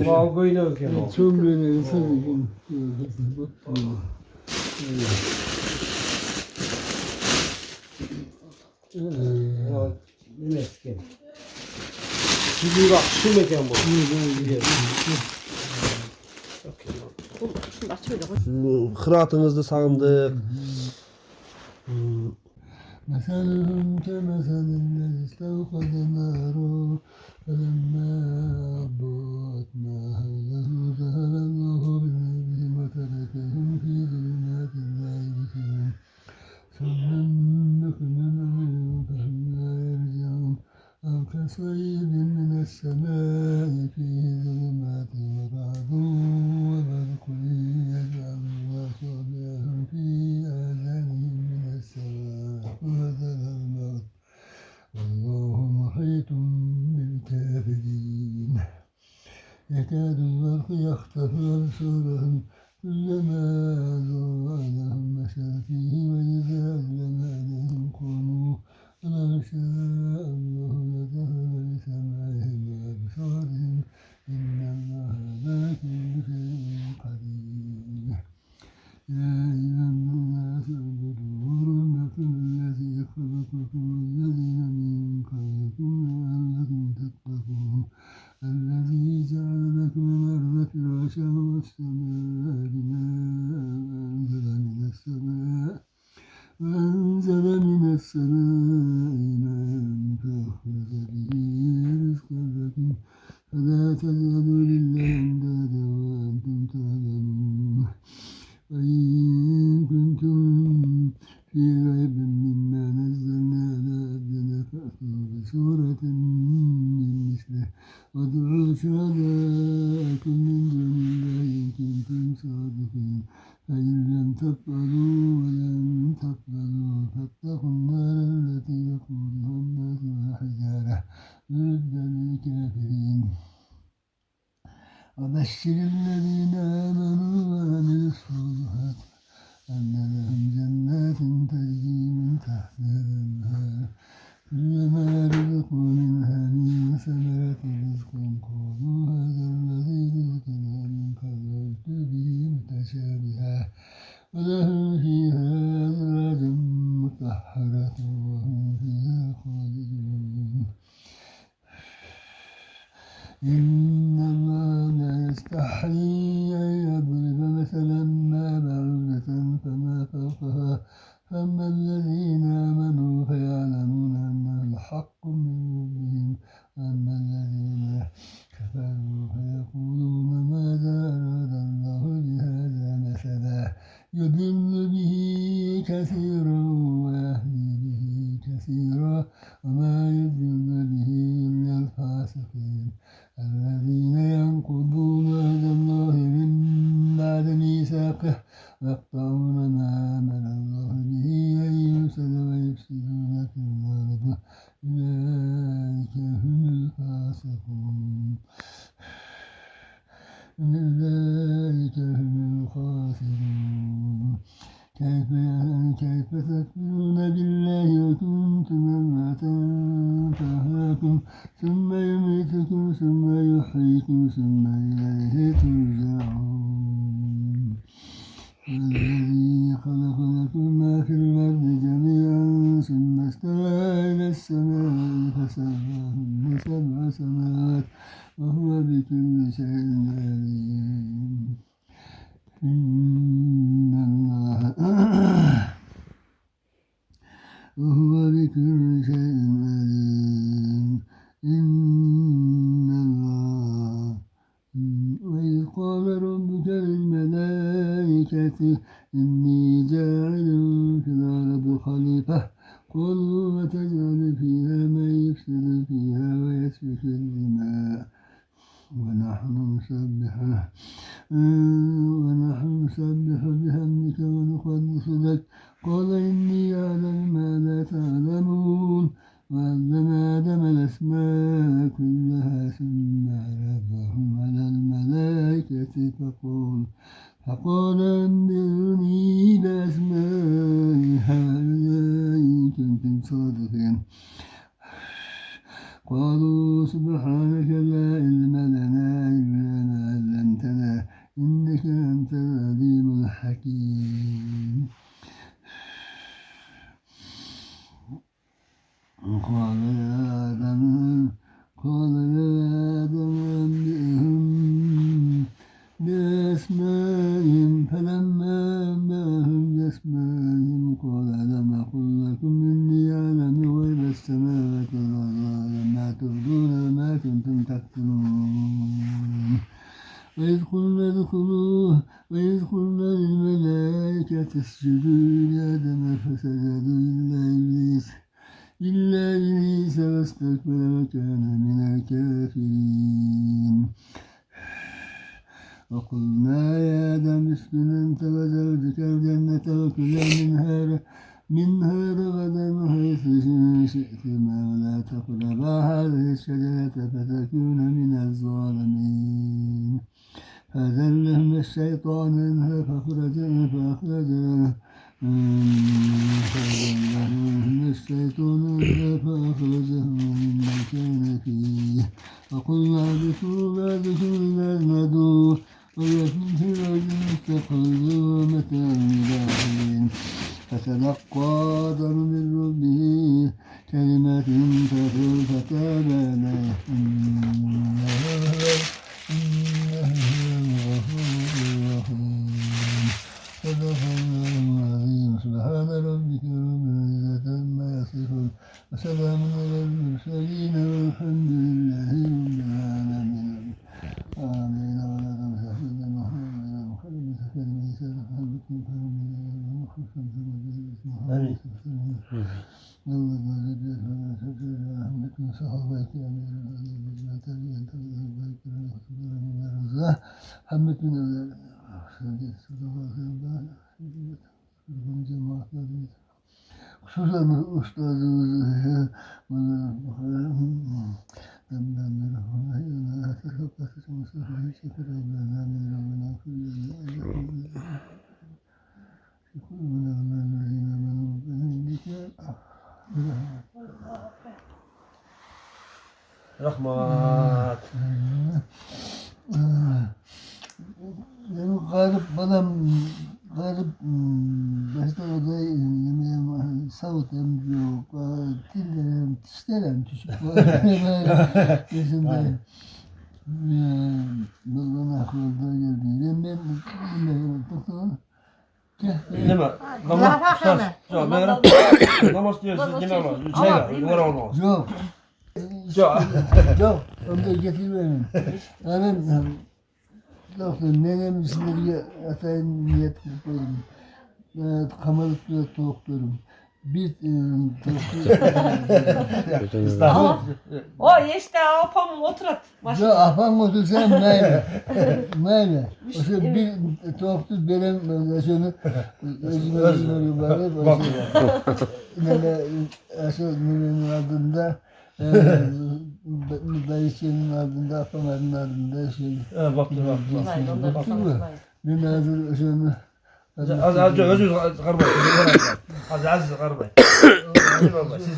Kavgayla öken Çok böyle tabii. Ne mesken. Şimdi bak şu mekan bu. Şunu açıyor. Kıraatınızda sağındık. مثلهم كمثل الذي استوقد نارا فلما أضاءت ما حوله ذهب الله بنورهم وتركهم في ظلمات لا يبصرون ثم بكم عمي فهم لا يرجعون أو كصيب من السماء فيه ظلمات ورعد وبرق يجعل الله أصابعهم في آذانهم من السماء وهذا الموت والله محيط بالكافرين يكاد البرق يخطف أبصارهم كلما أضاء لهم مشوا فيه وإذا أظلم عليهم قاموا ولو شاء الله لذهب بسمعهم وأبصارهم إن الله على كل شيء قدير يا أيها الناس اعبدوا ربكم الذي خلقكم والذين من قبلكم لعلكم تتقون الذي جعل لكم الأرض فراشا والسماء بناء وأنزل من السماء ماء فأخرج به رزقا لكم فلا تجعلوا لله أندادا وأنتم تعلمون وإن كنتم في ريب مما نزلنا على عبدنا فأتوا بسورة من مثله وادعوا شهداءكم من دون الله إن كنتم صادقين فإن لم تفعلوا ولن تفعلوا فاتقوا النار التي وقودها الناس والحجارة أعدت للكافرين وبشر الذين آمنوا وعملوا الصالحات أن لهم جنات تجري من تحتها الأنهار كلما رزقوا منها من ثمرة رزقا قالوا هذا الذي رزقنا من قبل وأتوا به متشابها ولهم فيها أزواج مطهرة وهم فيها خالدون إن الله لا يستحيي أن يضرب مثلا ما بعوضة فما فوقها فأما الذين آمنوا فيعلمون أنه الحق من ربهم وأما الذين كفروا فيقولون ماذا أراد الله بهذا مثلا يضل به كثيرا ويهدي به كثيرا وما يضل به إلا الفاسقين الذين ينقضون عهد الله من بعد ميثاقه ويقطعون ما أمر الله به أن يوصل ويفسدون في الأرض أولئك هم الفاسقون أولئك هم الخاسرون كيف تكفرون بالله وكنتم أمواتا فأحياكم ثم يميتكم ثم يحييكم ثم إليه ترجعون الذي خلق لكم ما في الأرض جميعا ثم استوى إلى السماء فسواهن سبع سماوات وهو بكل شيء عليم وهو بكل شيء عليم إن الله وإذ قال ربك للملائكة إني جاعل في الأرض خليفة قالوا وتجعل فيها من يفسد فيها ويسفك الدماء ونحن نسبح بحمدك ونقدس لك قال إني أعلم ما لا تعلمون وعلم آدم الأسماء كلها ثم عرضهم على الملائكة فقال أنبئوني بأسماء هؤلاء إن كنتم صادقين قالوا سبحانك لا علم لنا إلا قال يا آدم أنبئهم بأسمائهم فلما أنبأهم بأسمائهم قال ألم أقل لكم إني أعلم غيب السماوات والأرض ما تبدون وما كنتم تكتمون وإذ قلنا للملائكة اسجدوا لآدم فسجدوا إلا إبليس واستكبر وكان من الكافرين وقلنا يا آدم اسكن أنت وزوجك الجنة وكلا منها رغدا حيث شئتما ولا تقربا هذه الشجرة فتكونا من الظالمين فأزلهما الشيطان عنها فأخرجهما مما كان فيه وقلنا اهبطوا بعضكم لبعض عدو ولكم في الأرض مستقر ومتاع إلى حين فتلقى آدم من ربه كلمات فتاب عليه إنه الغفور الرحيم صدق الله العظيم سبحان ربك رب العزة عما يصفون وسلام على المرسلين والحمد لله رب العالمين آمين ولا تنسى سيدنا محمد وخلق سكن عيسى وحبكم خصوصا أستاذ رحمات yani garip başta da yemeğim savutım yok tillerim tişlerim düşük böyle yüzümde bana akılda geldi ben doktor Nima? Namoz diyorsunuz yine ama çay var olmaz. Yok. Yok. Yok. Onu da getirmeyin. Anam doktor nenem ismini atayım niyet koydum. Kamalıklı doktorum. Bir O işte apam oturat. Ya afan otursan meyve. O şey bir doktor benim yaşını özümü bari ne aşağının adında dayısının adında afaların adında şey. Bak. Ben hazır şunu Az özür karbayı. Az karbayı. Siz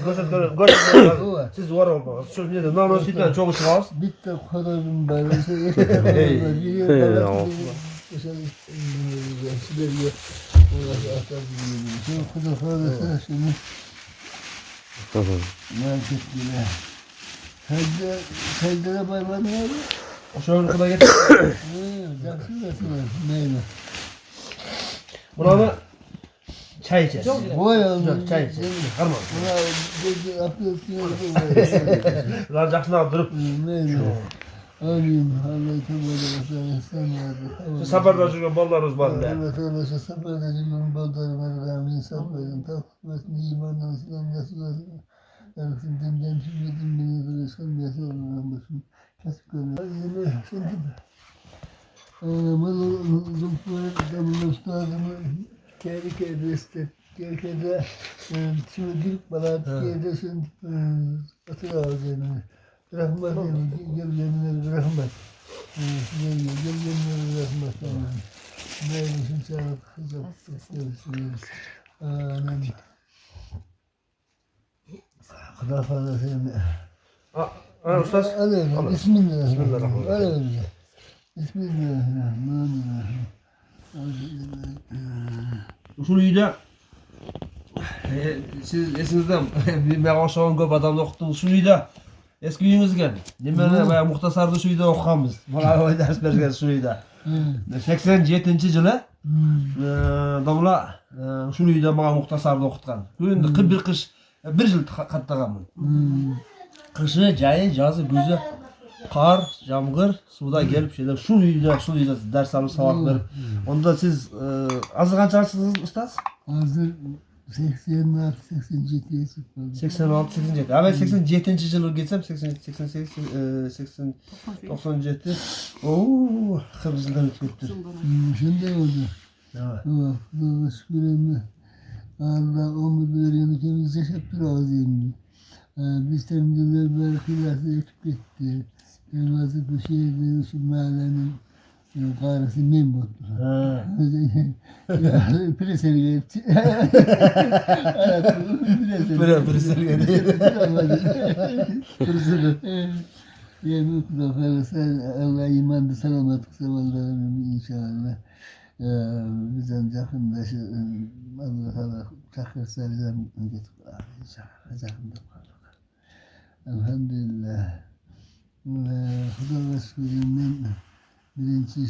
siz var olmaz. Şu ne de nanos itten çok çıkmaz. bitti kodarım böyle şey. Şimdi Secdede bayram ne abi? Şöyle kadar getir. Buna çay içeceğiz. Çay içeceğiz. Karma. Rancakını aldırıp. Amin. Allah'ı tebarek sen yardım. Sabırda ballarız var. Evet öyle sabırda cümle ballarımız amin sabırın takmasını imandan İslam'da Ersin demden tümledim beni böyle sanmıyorsa Allah'ın başım kesip görüyor. Yine şimdi Zülfü Üstadımı kendi destek Gerçekten şimdi ilk bana Türkiye'de şimdi atıyor ağzını. Rahmet yani gel rahmet. Gel rahmet. Ne için çağırıp kızım. Amin. Kadar fazla sevme. Ustaz. Bismillahirrahmanirrahim. Bismillahirrahmanirrahim. Şunu iyi de Siz esinizde ben oşağın köp adamda okuttunuz şu uyda. Eski uyunuzga. Nimani bayağı muhtasarda şu uyda okuganmiz. Bana o ders bergen şu uyda. 87-yılı domla şu uyda bana muhtasarda okutgan. Köyünde bir kış bir yıl kattaganmın. Kışı, jayı, жазы, күзі, qar, jamg'ir, suvda kelib şeyler şu uyda ders alıp sabak verip. Onda siz azı qanchasınız ustaz? Hazır 86-87'ye çıktı. 86-87. Ama 87 yılı geçsem 88, 97. Ooo, kırmızı yıldan ötüp gitti. Şimdi oldu. Evet. Allah şükür Allah ömür veriyor. Kendimiz yaşayıp durağız şimdi. Biz temizler belki nasıl ekip gitti. Elması bu şehirde şu mahallenin karısı men bottu. Preseli geçti. Preseli geçti. Yani okula kalırsa Allah imanlı selametlik sevallarını inşallah. Bizden yakında şu Allah çakırsa bizden getirip inşallah yakında kalır. Elhamdülillah. Huda Resulü'nün birinci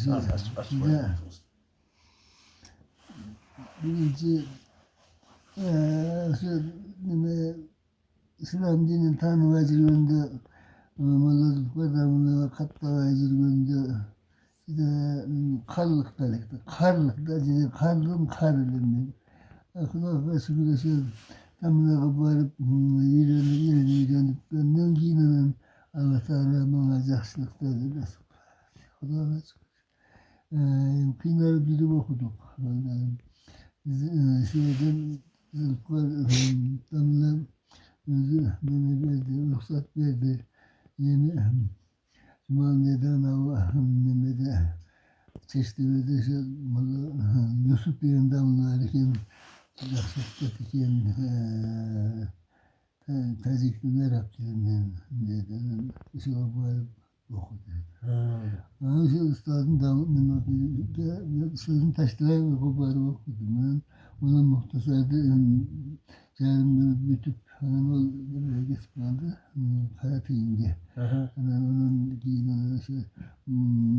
İslam dinin tanımacı yönde Molladık adamını katlavacı yönde karlık belirtti. Karlık da dedi, karlım. Akıllı Resulü'nün şu tamına kabarıp yürüyüp gönlün giyinin Allah Teala bana yaxşılık verdi. Xudoga şükür. Kıynar bilip okuduk. Biz şeyden damla özü beni verdi, ruhsat verdi. Yeni Cumali'den Allah Mehmet'e çeşitli şu Yusuf Bey'in damlarken yaxşılık etiken tezikliler yaptığından dedim. İşte o böyle okudu. Ama işte ustadın damından sözün taştılar ve o böyle okudum. Onun muhtasarda çağrımları bütüp o buraya geçmedi. Karatayınca. Onun giyinine şey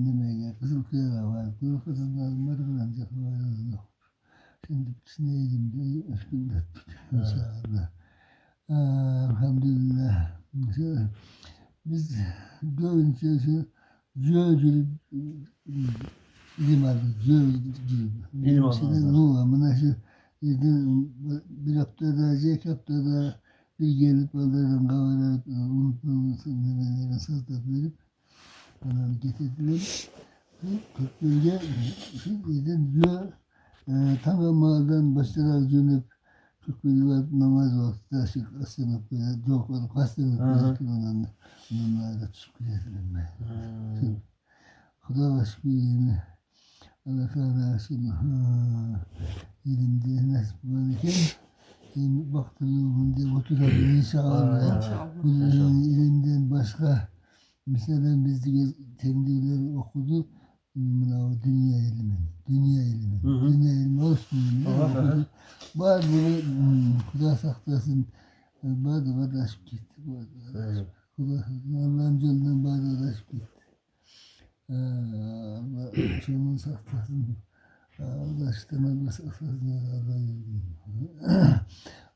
demeye Kızılkaya var. Kızılkaya'dan Margalanca var. Şimdi neydim diye üstünde inşallah. Elhamdülillah. Biz görünce şu zöğücülük ilim aldık. Zöğücülük. İlim aldınız. Bu amına şu bir haftada, iki haftada bir gelip onlardan kavarak unutmamızın nemelerine sazdak verip onları getirdiler. 41'de dedim tamamlardan başlar dönüp 41 vakit namaz vakti aşık aslanıp böyle çok olup aslanıp onlarla şükür ederim ben. Xuda ve şükür yerine Allah Teala aşkına elimde nasip varken baktığım diye oturalım inşallah. Bunun elimden başka mesela biz de temdiler okudu. Dünya ilmi. Dünya ilmi olsun. Bazı Kuda saklasın. Bazı adaşıp gitti. Allah'ın yolundan bazı adaşıp gitti. Allah şunun saklasın. Adaştan Allah saklasın.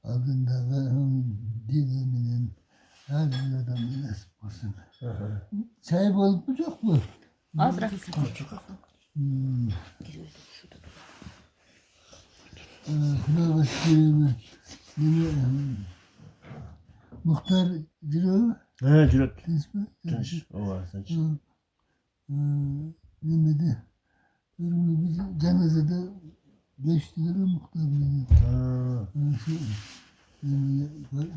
Adında ve diniminin her bir adamın nasip olsun. Çay bol mu çok mu? Az rakı. Kulağa başlayayım. Muhtar Ciro. He, Cüret. İsmi? Tanış. O var, tanış. Mehmet'e. Biz cenazede 5 lira muhtar dedi.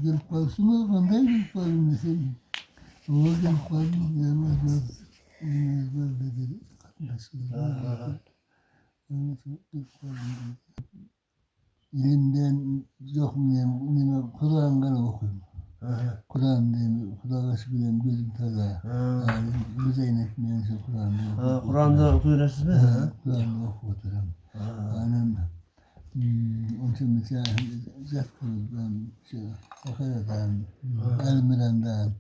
Gelip kalsın mı? Ben de gelip kalsın mesela. O gelip kalsın. Gelmez. Böyle dedi. İlimden yok mu? Kur'an'dan okuyayım. Kur'an diyeyim, Kur'an'a şüküreyim, gözüm taza. Güzel ekmeğinse Kur'an'da okuyayım. Kur'an'da okuyorsunuz mu? Kur'an'da okuturum. Anam Onun için mesela Zafkır'dan, Akara'dan, Elmiran'dan,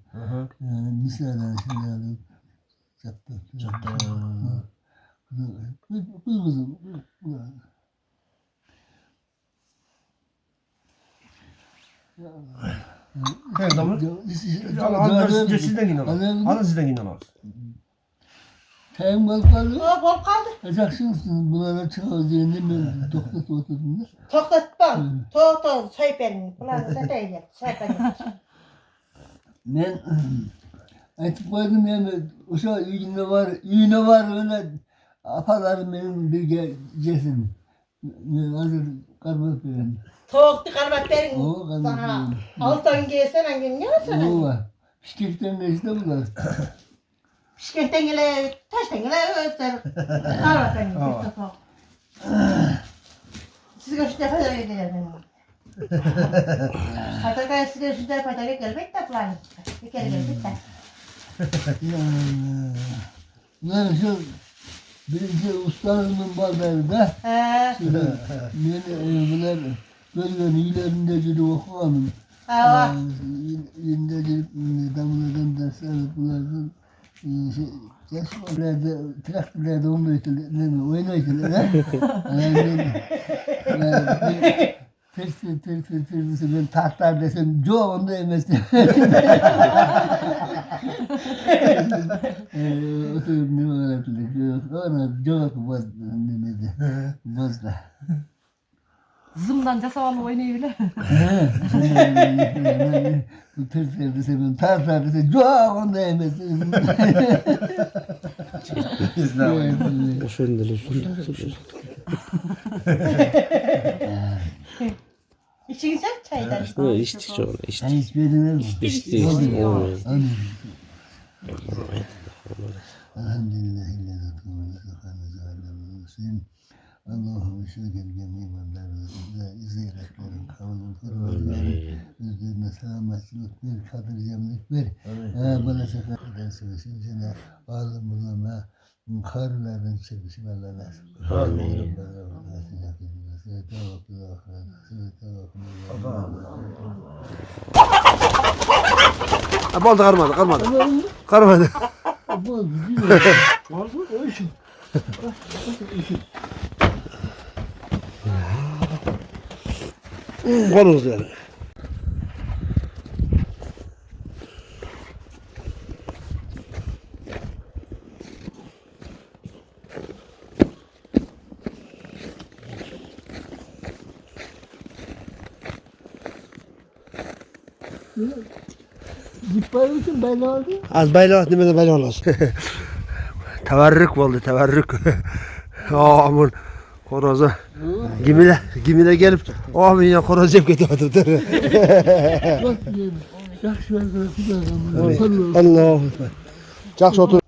yani Nisa'dan şimdi alıp Zaptı. Bu kızım. Evet damır. Alın sizden yine alın. Alın sizden yine alın. Çayın bol kaldı. O bol kaldı. Acaksınız bunlara çıkacağını ben doktor oturdum da. Toktatmam. Tok çay benim. Bunlar da değil. Çay benim. Ben artık vardım yani uşağı iğne var öyle apalarım benim bir cesim. Hazır karbat verin. Toktu kalmak benim. O karbat Sana. verin. Alttan giysen hangin ne olsun? O var. Şirketten de işte bunlar. Şirketten gele, taştan gele öter. Kalmak benim. Siz görüşte fayda edilir benim. Hatta siz görüşte fayda gelmek de plan. Bir kere gelmek de. Bunlar şu birinci ustalığımın bazılarında bunlar bölgenin ilerinde cili okumanın ilerinde damladan dersler bunlardan yaşlarında traktörlerde oynaydılar. Ters ben tahtar desem Joe onu da yemezdi. Oturup ne öğrettik. Ona Joe bozdu. Bozdu. Zımdan casavanla oynayabilir. Bu ters desem ben tahtar desem Joe onu da yemezdi. İçin sen çaydan. Ne içtik onu içtik. Ben hiç beğenmem. İçtik olmuyor. Elhamdülillah. Allah'ım şükür cemiyemanlarımızda izleyeceklerin kavlunu kurbanları üzerine selametlik ver, kadir cemlik ver. Bana seferden söylesin sana bağlı bulunma karıların çekişim Allah nasip. Amin. Oldu karmadı. Karmadı. Bu güzel. Konumuz yani. Zıplayıyorsun ben aldım. Az bayla, demeden bayla olmaz. Teverrük oldu, teverrük. Aman, horozu. Gimile gelip, aman ya horoz yap gidiyordu. Bak diyelim. Yaxşı ver. Allah. Yaxşı otur.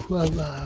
Vallahi.